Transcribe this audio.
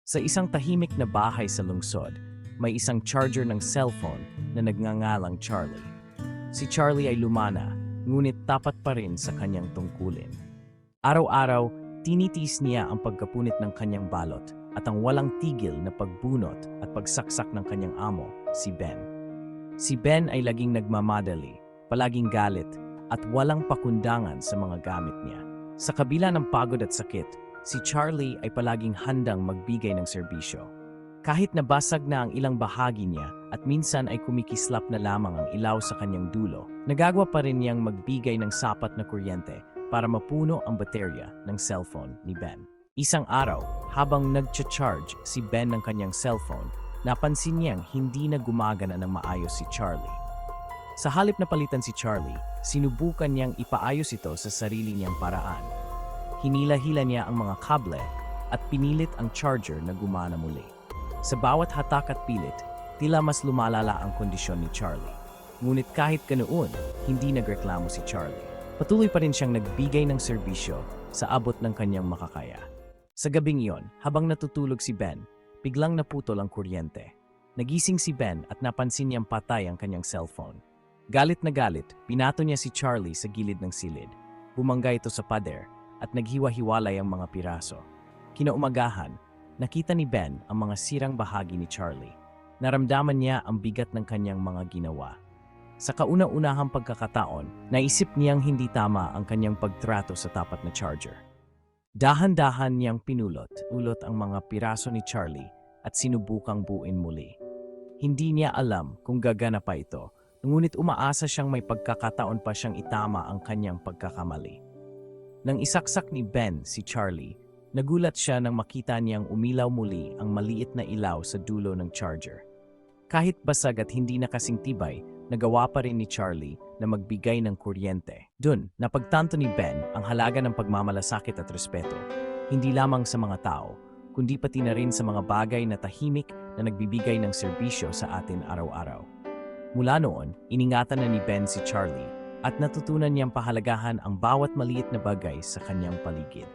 Sa isang tahimik na bahay sa lungsod, may isang charger ng cellphone na nagngangalang Charlie. Si Charlie ay lumana, ngunit tapat pa rin sa kanyang tungkulin. Araw-araw, tinitiis niya ang pagkapunit ng kanyang balot at ang walang tigil na pagbunot at pagsaksak ng kanyang amo, si Ben. Si Ben ay laging nagmamadali, palaging galit, at walang pakundangan sa mga gamit niya. Sa kabila ng pagod at sakit, si Charlie ay palaging handang magbigay ng serbisyo. Kahit nabasag na ang ilang bahagi niya at minsan ay kumikislap na lamang ang ilaw sa kanyang dulo, nagagawa pa rin niyang magbigay ng sapat na kuryente para mapuno ang baterya ng cellphone ni Ben. Isang araw, habang nagcha-charge si Ben ng kanyang cellphone, napansin niyang hindi na gumagana ng maayos si Charlie. Sa halip na palitan si Charlie, sinubukan niyang ipaayos ito sa sarili niyang paraan. Hinila-hila niya ang mga kable at pinilit ang charger na gumana muli. Sa bawat hatak at pilit, tila mas lumalala ang kondisyon ni Charlie. Ngunit kahit ganoon, hindi nagreklamo si Charlie. Patuloy pa rin siyang nagbigay ng serbisyo sa abot ng kanyang makakaya. Sa gabing iyon, habang natutulog si Ben, biglang naputol ang kuryente. Nagising si Ben at napansin niyang patay ang kanyang cellphone. Galit na galit, pinato niya si Charlie sa gilid ng silid. Bumangga ito sa pader at naghiwa-hiwalay ang mga piraso. Kinaumagahan, nakita ni Ben ang mga sirang bahagi ni Charlie. Naramdaman niya ang bigat ng kanyang mga ginawa. Sa kauna-unahang pagkakataon, naisip niyang hindi tama ang kanyang pagtrato sa tapat na charger. Dahan-dahan niyang pinulot-ulot ang mga piraso ni Charlie at sinubukang buuin muli. Hindi niya alam kung gagana pa ito, ngunit umaasa siyang may pagkakataon pa siyang itama ang kanyang pagkakamali. Nang isaksak ni Ben si Charlie, nagulat siya nang makita niyang umilaw muli ang maliit na ilaw sa dulo ng charger. Kahit basag at hindi na kasing tibay, nagawa pa rin ni Charlie na magbigay ng kuryente. Dun, napagtanto ni Ben ang halaga ng pagmamalasakit at respeto, hindi lamang sa mga tao, kundi pati na rin sa mga bagay na tahimik na nagbibigay ng serbisyo sa atin araw-araw. Mula noon, iningatan na ni Ben si Charlie at natutunan niyang pahalagahan ang bawat maliit na bagay sa kanyang paligid.